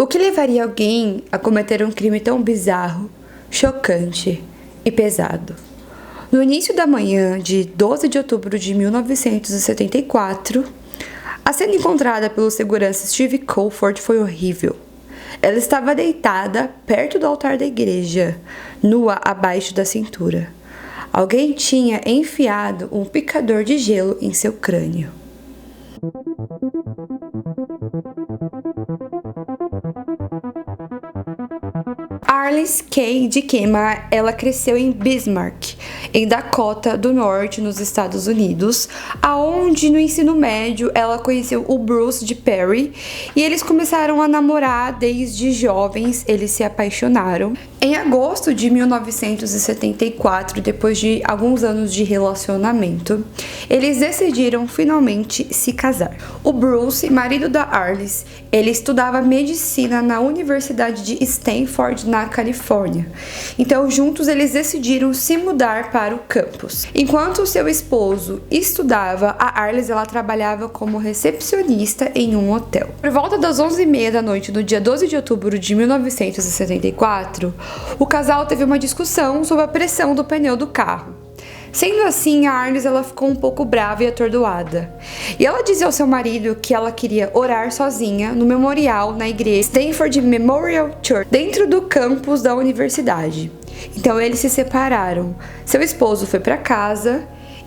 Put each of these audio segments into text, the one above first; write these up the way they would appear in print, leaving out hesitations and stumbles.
O que levaria alguém a cometer um crime tão bizarro, chocante e pesado? No início da manhã de 12 de outubro de 1974, a cena encontrada pelo segurança Steve Colford foi horrível. Ela estava deitada perto do altar da igreja, nua abaixo da cintura. Alguém tinha enfiado um picador de gelo em seu crânio. Arliss Kay Dykema, ela cresceu em Bismarck, em Dakota do Norte, nos Estados Unidos, aonde no ensino médio ela conheceu o Bruce de Perry e eles começaram a namorar desde jovens, eles se apaixonaram. Em agosto de 1974, depois de alguns anos de relacionamento, eles decidiram finalmente se casar. O Bruce, marido da Arliss, ele estudava medicina na Universidade de Stanford, na Califórnia. Então, juntos eles decidiram se mudar para o campus. Enquanto seu esposo estudava, a Arliss ela trabalhava como recepcionista em um hotel. Por volta das 11h30 da noite do dia 12 de outubro de 1974, o casal teve uma discussão sobre a pressão do pneu do carro. Sendo assim, a Arliss ela ficou um pouco brava e atordoada. E ela disse ao seu marido que ela queria orar sozinha no memorial na igreja Stanford Memorial Church, dentro do campus da universidade. Então eles se separaram. Seu esposo foi para casa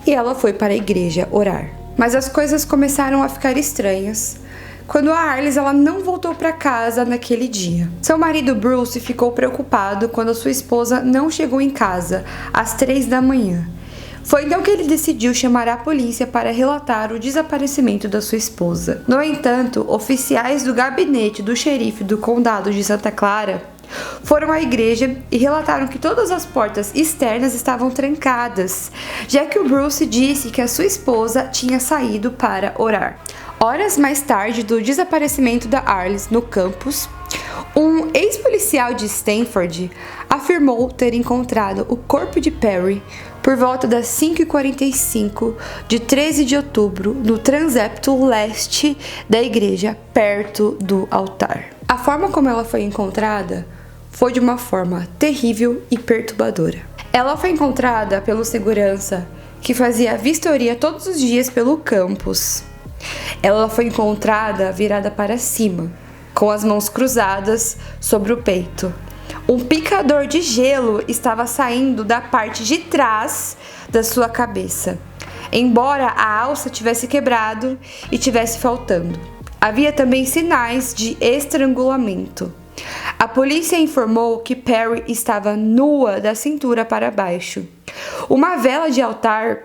e ela foi para a igreja orar. Mas as coisas começaram a ficar estranhas quando a Arliss ela não voltou para casa naquele dia. Seu marido Bruce ficou preocupado quando a sua esposa não chegou em casa às 3 da manhã. Foi então que ele decidiu chamar a polícia para relatar o desaparecimento da sua esposa. No entanto, oficiais do gabinete do xerife do condado de Santa Clara foram à igreja e relataram que todas as portas externas estavam trancadas, já que o Bruce disse que a sua esposa tinha saído para orar. Horas mais tarde do desaparecimento da Arliss no campus, um ex-policial de Stanford afirmou ter encontrado o corpo de Perry por volta das 5h45 de 13 de outubro no transepto leste da igreja, perto do altar. A forma como ela foi encontrada foi de uma forma terrível e perturbadora. Ela foi encontrada pelo segurança que fazia vistoria todos os dias pelo campus. Ela foi encontrada virada para cima, com as mãos cruzadas sobre o peito. Um picador de gelo estava saindo da parte de trás da sua cabeça, embora a alça tivesse quebrado e tivesse faltando. Havia também sinais de estrangulamento. A polícia informou que Perry estava nua da cintura para baixo. Uma vela de altar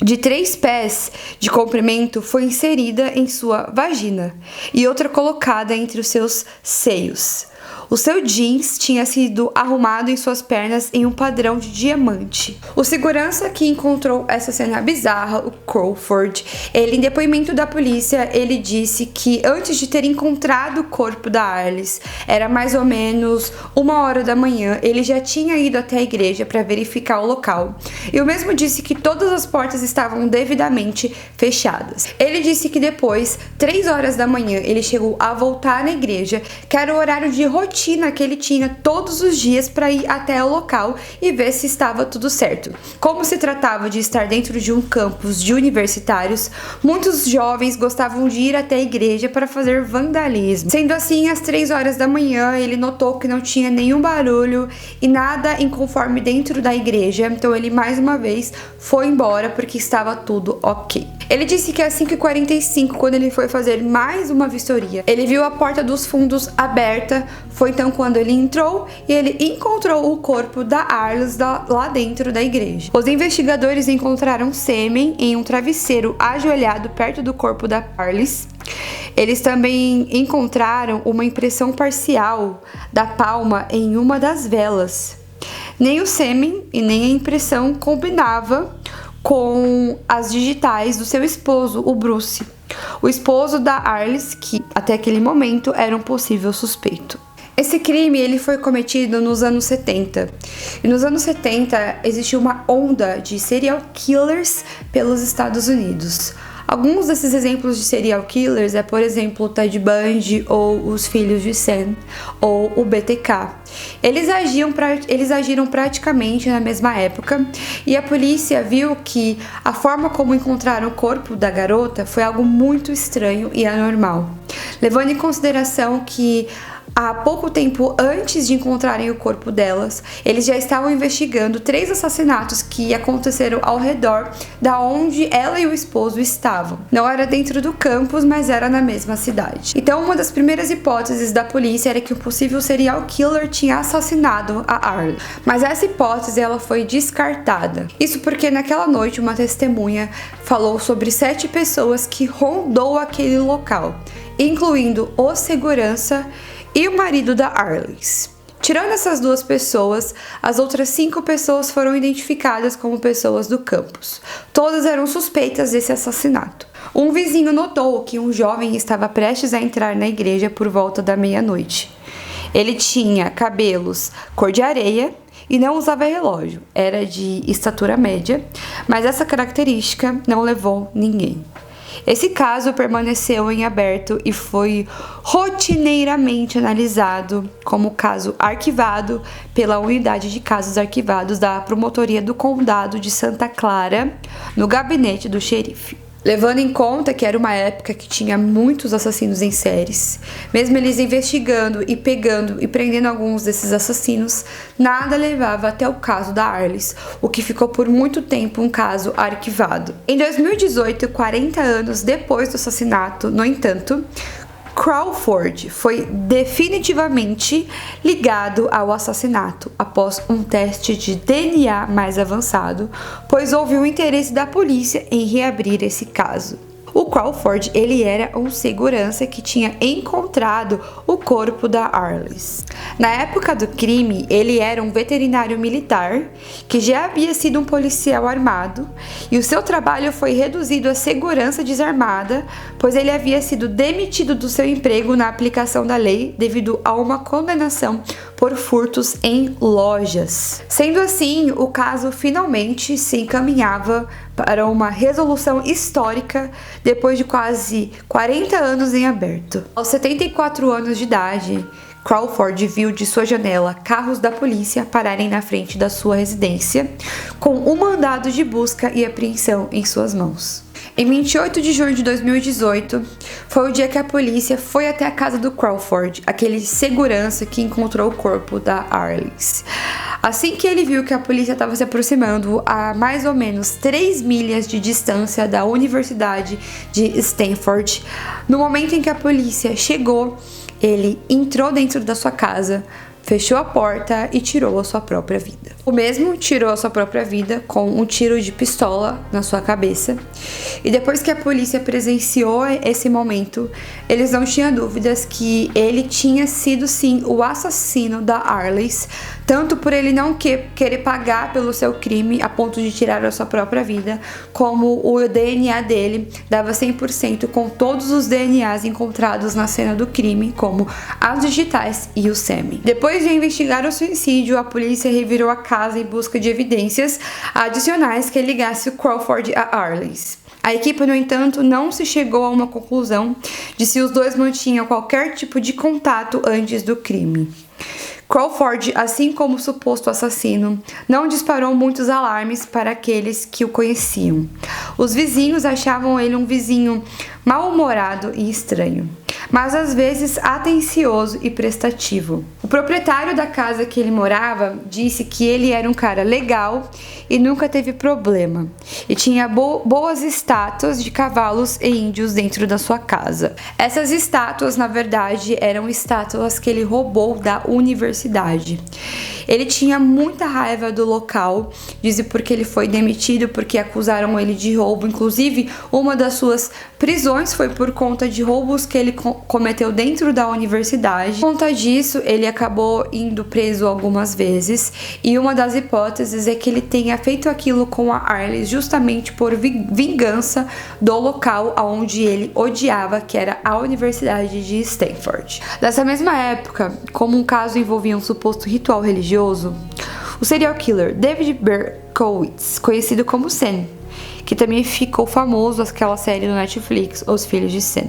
de 3 pés de comprimento foi inserida em sua vagina e outra colocada entre os seus seios. O seu jeans tinha sido arrumado em suas pernas em um padrão de diamante. O segurança que encontrou essa cena bizarra, o Crawford, em depoimento da polícia, ele disse que antes de ter encontrado o corpo da Arliss, era mais ou menos 1h da manhã, ele já tinha ido até a igreja para verificar o local. E o mesmo disse que todas as portas estavam devidamente fechadas. Ele disse que depois, 3h da manhã, ele chegou a voltar na igreja, que era o horário de rotina que ele tinha todos os dias para ir até o local e ver se estava tudo certo. Como se tratava de estar dentro de um campus de universitários, muitos jovens gostavam de ir até a igreja para fazer vandalismo. Sendo assim, às 3h da manhã, ele notou que não tinha nenhum barulho e nada inconforme dentro da igreja, então ele mais uma vez foi embora porque estava tudo ok. Ele disse que às 5h45, quando ele foi fazer mais uma vistoria, ele viu a porta dos fundos aberta. Foi então quando ele entrou e ele encontrou o corpo da Arliss lá dentro da igreja. Os investigadores encontraram sêmen em um travesseiro ajoelhado perto do corpo da Arliss. Eles também encontraram uma impressão parcial da palma em uma das velas. Nem o sêmen e nem a impressão combinava com as digitais do seu esposo, o Bruce, o esposo da Arliss, que até aquele momento era um possível suspeito. Esse crime ele foi cometido nos anos 70. E nos anos 70 existiu uma onda de serial killers pelos Estados Unidos. Alguns desses exemplos de serial killers é, por exemplo, o Ted Bundy ou os Filhos de Sam ou o BTK. Eles agiram praticamente na mesma época e a polícia viu que a forma como encontraram o corpo da garota foi algo muito estranho e anormal, levando em consideração que há pouco tempo antes de encontrarem o corpo delas, eles já estavam investigando 3 assassinatos que aconteceram ao redor da onde ela e o esposo estavam. Não era dentro do campus, mas era na mesma cidade. Então, uma das primeiras hipóteses da polícia era que um possível serial killer tinha assassinado a Arlie. Mas essa hipótese ela foi descartada. Isso porque naquela noite uma testemunha falou sobre 7 pessoas que rondou aquele local, incluindo o segurança e o marido da Arliss. Tirando essas 2 pessoas, as outras 5 pessoas foram identificadas como pessoas do campus. Todas eram suspeitas desse assassinato. Um vizinho notou que um jovem estava prestes a entrar na igreja por volta da meia-noite. Ele tinha cabelos cor de areia e não usava relógio. Era de estatura média, mas essa característica não levou ninguém. Esse caso permaneceu em aberto e foi rotineiramente analisado como caso arquivado pela Unidade de Casos Arquivados da Promotoria do Condado de Santa Clara, no gabinete do xerife. Levando em conta que era uma época que tinha muitos assassinos em séries, mesmo eles investigando e pegando e prendendo alguns desses assassinos, nada levava até o caso da Arliss, o que ficou por muito tempo um caso arquivado. Em 2018, 40 anos depois do assassinato, no entanto, Crawford foi definitivamente ligado ao assassinato após um teste de DNA mais avançado, pois houve um interesse da polícia em reabrir esse caso. O Crawford, ele era um segurança que tinha encontrado o corpo da Arliss. Na época do crime, ele era um veterinário militar que já havia sido um policial armado e o seu trabalho foi reduzido à segurança desarmada, pois ele havia sido demitido do seu emprego na aplicação da lei devido a uma condenação por furtos em lojas. Sendo assim, o caso finalmente se encaminhava para uma resolução histórica depois de quase 40 anos em aberto. Aos 74 anos de idade, Crawford viu de sua janela carros da polícia pararem na frente da sua residência, com um mandado de busca e apreensão em suas mãos. Em 28 de junho de 2018, foi o dia que a polícia foi até a casa do Crawford, aquele segurança que encontrou o corpo da Arliss. Assim que ele viu que a polícia estava se aproximando a mais ou menos 3 milhas de distância da Universidade de Stanford, no momento em que a polícia chegou, ele entrou dentro da sua casa, fechou a porta e tirou a sua própria vida. O mesmo tirou a sua própria vida com um tiro de pistola na sua cabeça. E depois que a polícia presenciou esse momento, eles não tinham dúvidas que ele tinha sido sim o assassino da Arliss, tanto por ele não querer pagar pelo seu crime a ponto de tirar a sua própria vida, como o DNA dele dava 100% com todos os DNAs encontrados na cena do crime, como as digitais e o sêmen. Depois de investigar o suicídio, a polícia revirou a casa em busca de evidências adicionais que ligasse o Crawford a Arliss. A equipe, no entanto, não se chegou a uma conclusão de se os dois mantinham qualquer tipo de contato antes do crime. Crawford, assim como o suposto assassino, não disparou muitos alarmes para aqueles que o conheciam. Os vizinhos achavam ele um vizinho mal-humorado e estranho, mas às vezes atencioso e prestativo. O proprietário da casa que ele morava disse que ele era um cara legal e nunca teve problema, e tinha boas estátuas de cavalos e índios dentro da sua casa. Essas estátuas, na verdade, eram estátuas que ele roubou da universidade. Ele tinha muita raiva do local, disse porque ele foi demitido porque acusaram ele de roubo. Inclusive, uma das suas prisões foi por conta de roubos que ele cometeu dentro da universidade. Por conta disso, ele acabou indo preso algumas vezes, e uma das hipóteses é que ele tenha feito aquilo com a Arliss justamente por vingança do local onde ele odiava, que era a Universidade de Stanford. Dessa mesma época, como um caso envolvia um suposto ritual religioso, o serial killer David Berkowitz, conhecido como Sam, que também ficou famoso aquela série do Netflix, Os Filhos de Sam,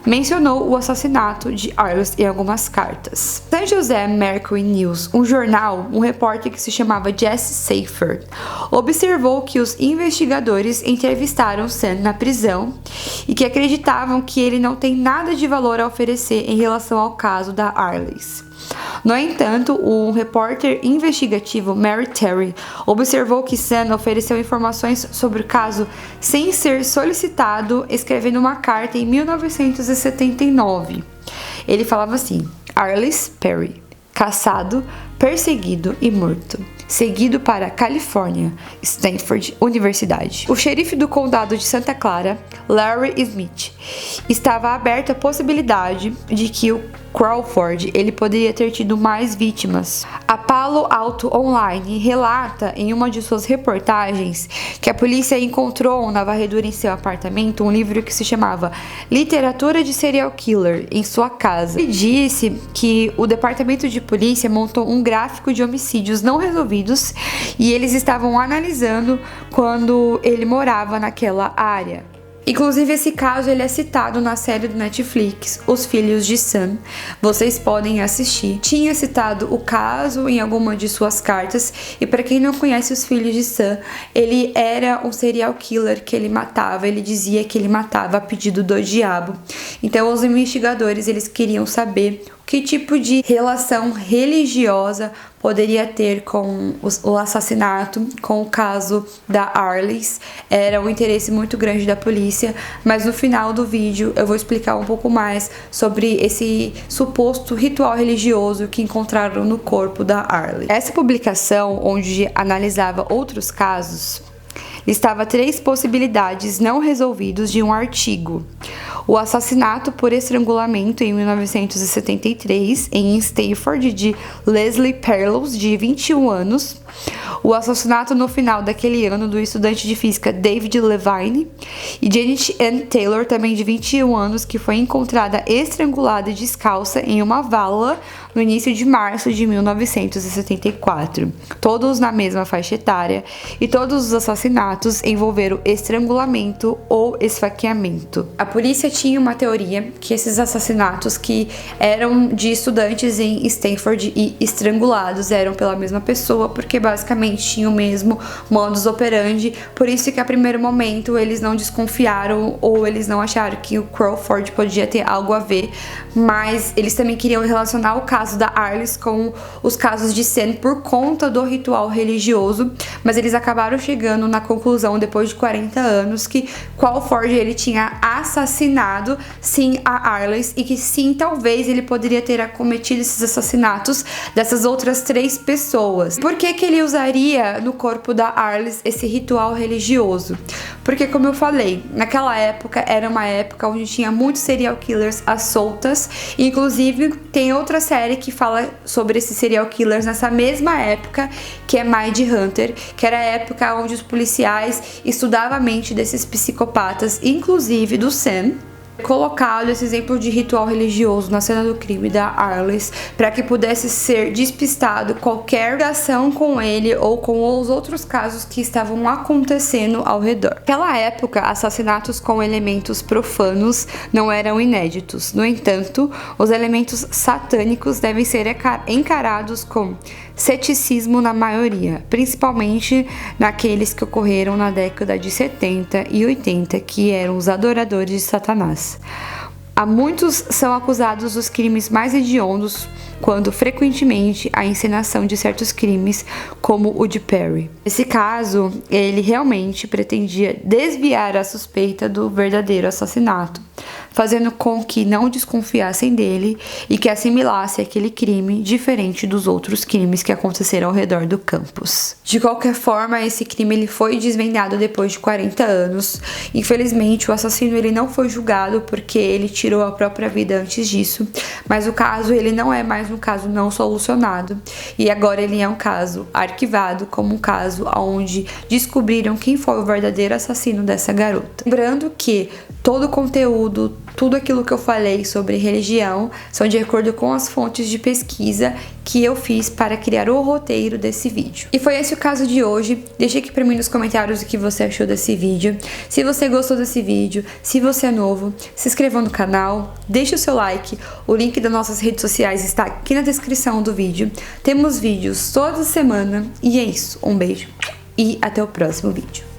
mencionou o assassinato de Arliss em algumas cartas. San Jose Mercury News, um jornal, um repórter que se chamava Jesse Seyfert, observou que os investigadores entrevistaram Sam na prisão e que acreditavam que ele não tem nada de valor a oferecer em relação ao caso da Arliss. No entanto, o repórter investigativo Mary Terry observou que Sam ofereceu informações sobre o caso sem ser solicitado, escrevendo uma carta em 1979. Ele falava assim: Arliss Perry, caçado, perseguido e morto. Seguido para Califórnia, Stanford Universidade. O xerife do condado de Santa Clara, Larry Smith, estava aberto à possibilidade de que o Crawford ele poderia ter tido mais vítimas. A Palo Alto Online relata em uma de suas reportagens que a polícia encontrou na varredura em seu apartamento um livro que se chamava Literatura de Serial Killer em sua casa. Ele disse que o departamento de polícia montou um gráfico de homicídios não resolvidos e eles estavam analisando quando ele morava naquela área. Inclusive, esse caso ele é citado na série do Netflix, Os Filhos de Sam. Vocês podem assistir. Tinha citado o caso em alguma de suas cartas. E para quem não conhece Os Filhos de Sam, ele era um serial killer que ele matava. Ele dizia que ele matava a pedido do diabo. Então, os investigadores eles queriam saber que tipo de relação religiosa poderia ter com o assassinato, com o caso da Arliss. Era um interesse muito grande da polícia, mas no final do vídeo eu vou explicar um pouco mais sobre esse suposto ritual religioso que encontraram no corpo da Arliss. Essa publicação, onde analisava outros casos, listava 3 possibilidades não resolvidas de um artigo: o assassinato por estrangulamento em 1973 em Stanford de Leslie Perlows, de 21 anos, o assassinato no final daquele ano do estudante de física David Levine, e Janet Ann Taylor, também de 21 anos, que foi encontrada estrangulada e descalça em uma vala no início de março de 1974, todos na mesma faixa etária, e todos os assassinatos envolveram estrangulamento ou esfaqueamento. A polícia tinha uma teoria que esses assassinatos que eram de estudantes em Stanford e estrangulados eram pela mesma pessoa, porque basicamente tinham o mesmo modus operandi, por isso que a primeiro momento eles não desconfiaram ou eles não acharam que o Crawford podia ter algo a ver, mas eles também queriam relacionar o caso da Arliss com os casos de Sam por conta do ritual religioso, mas eles acabaram chegando na conclusão depois de 40 anos que Crawford ele tinha assassinado sim a Arliss e que sim, talvez ele poderia ter cometido esses assassinatos dessas outras 3 pessoas. Por que que ele usaria no corpo da Arliss esse ritual religioso? Porque, como eu falei, naquela época era uma época onde tinha muitos serial killers às soltas, e inclusive tem outra série que fala sobre esses serial killers nessa mesma época, que é Mindhunter, que era a época onde os policiais estudavam a mente desses psicopatas, inclusive do Sam. Colocado esse exemplo de ritual religioso na cena do crime da Arliss para que pudesse ser despistado qualquer ligação com ele ou com os outros casos que estavam acontecendo ao redor. Naquela época, assassinatos com elementos profanos não eram inéditos. No entanto, os elementos satânicos devem ser encarados com ceticismo na maioria, principalmente naqueles que ocorreram na década de 70 e 80, que eram os adoradores de Satanás. Há muitos são acusados dos crimes mais hediondos, quando frequentemente a encenação de certos crimes, como o de Perry. Nesse caso, ele realmente pretendia desviar a suspeita do verdadeiro assassinato, fazendo com que não desconfiassem dele e que assimilasse aquele crime diferente dos outros crimes que aconteceram ao redor do campus. De qualquer forma, esse crime ele foi desvendado depois de 40 anos. Infelizmente, o assassino ele não foi julgado porque ele tirou a própria vida antes disso, mas o caso ele não é mais um caso não solucionado e agora ele é um caso arquivado como um caso onde descobriram quem foi o verdadeiro assassino dessa garota. Lembrando que todo o conteúdo, tudo aquilo que eu falei sobre religião são de acordo com as fontes de pesquisa que eu fiz para criar o roteiro desse vídeo. E foi esse o caso de hoje. Deixa aqui pra mim nos comentários o que você achou desse vídeo. Se você gostou desse vídeo, se você é novo, se inscreva no canal, deixe o seu like. O link das nossas redes sociais está aqui na descrição do vídeo. Temos vídeos toda semana. E é isso. Um beijo e até o próximo vídeo.